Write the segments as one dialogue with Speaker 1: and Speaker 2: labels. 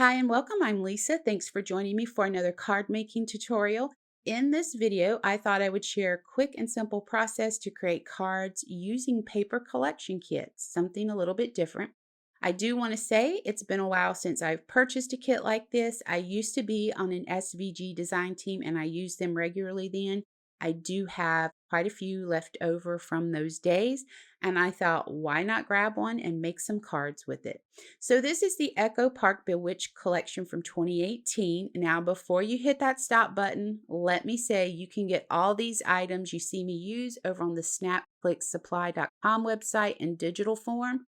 Speaker 1: Hi and welcome. I'm Lisa. Thanks for joining me for another card making tutorial. In this video, I thought I would share a quick and simple process to create cards using paper collection kits, something a little bit different. I do want to say it's been a while since I've purchased a kit like this. I used to be on an SVG design team and I used them regularly then. I do have quite a few left over from those days, and I thought, why not grab one and make some cards with it? So this is the Echo Park Bewitched collection from 2018. Now, before you hit that stop button, let me say you can get all these items you see me use over on the snapclicksupply.com website in digital form.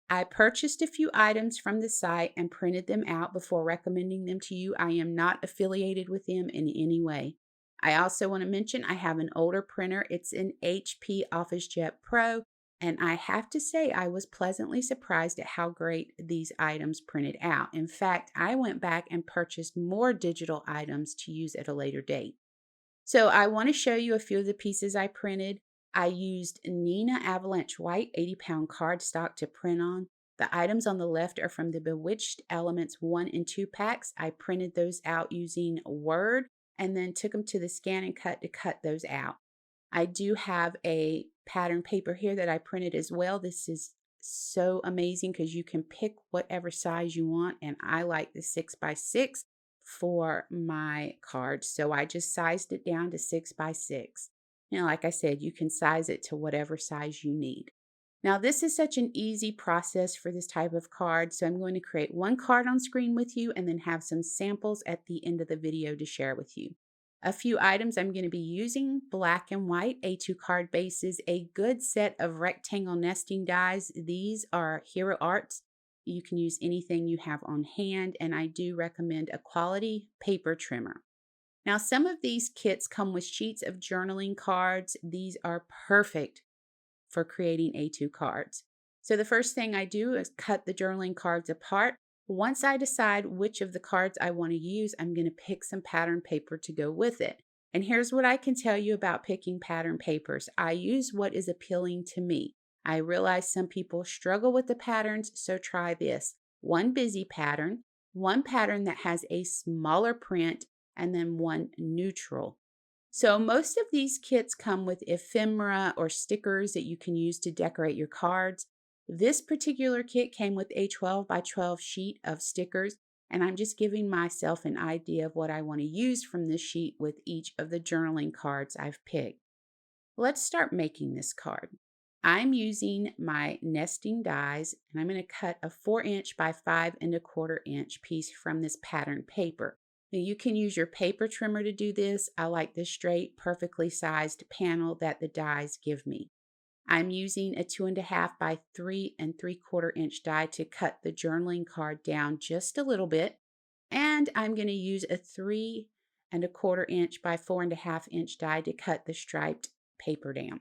Speaker 1: I purchased a few items from the site and printed them out before recommending them to you. I am not affiliated with them in any way. I also want to mention I have an older printer. It's an HP OfficeJet Pro, and I have to say I was pleasantly surprised at how great these items printed out. In fact, I went back and purchased more digital items to use at a later date. So I want to show you a few of the pieces I printed. I used Nina Avalanche White 80-pound cardstock to print on. The items on the left are from the Bewitched Elements 1 and 2 packs. I printed those out using Word and then took them to the scan and cut to cut those out. I do have a pattern paper here that I printed as well. This is so amazing because you can pick whatever size you want, and I like the 6x6 for my cards. So I just sized it down to 6x6. Like I said, you can size it to whatever size you need. Now, this is such an easy process for this type of card. So I'm going to create one card on screen with you and then have some samples at the end of the video to share with you. A few items I'm going to be using: black and white A2 card bases, a good set of rectangle nesting dies. These are Hero Arts. You can use anything you have on hand, and I do recommend a quality paper trimmer. Now, some of these kits come with sheets of journaling cards. These are perfect for creating A2 cards. So the first thing I do is cut the journaling cards apart. Once I decide which of the cards I want to use, I'm going to pick some pattern paper to go with it. And here's what I can tell you about picking pattern papers. I use what is appealing to me. I realize some people struggle with the patterns, so try this. One busy pattern, one pattern that has a smaller print, and then one neutral. So most of these kits come with ephemera or stickers that you can use to decorate your cards. This particular kit came with a 12 by 12 sheet of stickers, and I'm just giving myself an idea of what I want to use from this sheet with each of the journaling cards I've picked. Let's start making this card. I'm using my nesting dies, and I'm going to cut a 4-inch by 5 1/4-inch piece from this pattern paper. Now, you can use your paper trimmer to do this. I like the straight, perfectly sized panel that the dies give me. I'm using a 2.5 by 3 3/4-inch die to cut the journaling card down just a little bit. And I'm going to use a 3 1/4-inch by 4.5-inch die to cut the striped paper down.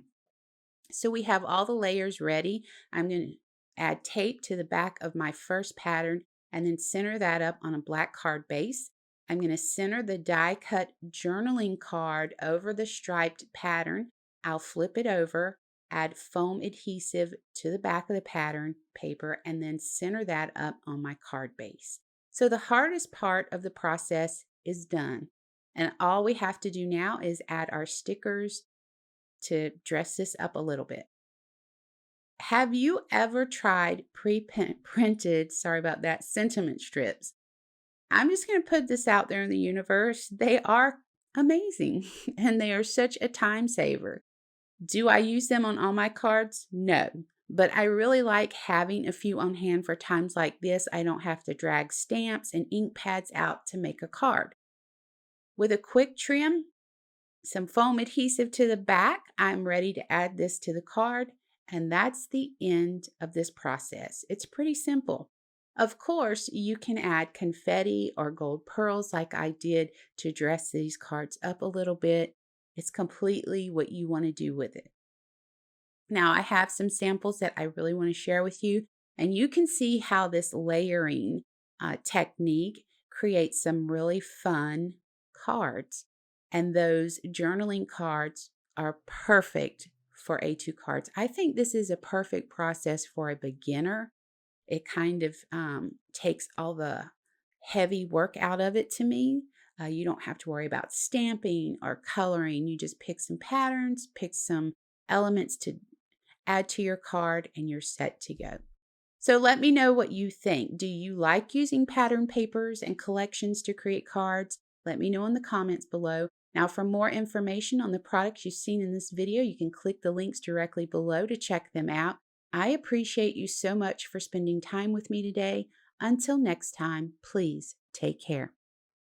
Speaker 1: So we have all the layers ready. I'm going to add tape to the back of my first pattern and then center that up on a black card base. I'm going to center the die cut journaling card over the striped pattern. I'll flip it over, add foam adhesive to the back of the pattern paper, and then center that up on my card base. So the hardest part of the process is done. And all we have to do now is add our stickers to dress this up a little bit. Have you ever tried pre-printed, sorry about that, sentiment strips? I'm just going to put this out there in the universe. They are amazing and they are such a time saver. Do I use them on all my cards? No, but I really like having a few on hand for times like this. I don't have to drag stamps and ink pads out to make a card. With a quick trim, some foam adhesive to the back, I'm ready to add this to the card, and that's the end of this process. It's pretty simple. Of course, you can add confetti or gold pearls like I did to dress these cards up a little bit. It's completely what you want to do with it. Now, I have some samples that I really want to share with you, and you can see how this layering technique creates some really fun cards. And those journaling cards are perfect for A2 cards. I think this is a perfect process for a beginner. It kind of takes all the heavy work out of it to me. You don't have to worry about stamping or coloring. You just pick some patterns, pick some elements to add to your card, and you're set to go. So let me know what you think. Do you like using pattern papers and collections to create cards? Let me know in the comments below. Now, for more information on the products you've seen in this video, you can click the links directly below to check them out. I appreciate you so much for spending time with me today. Until next time, please take care.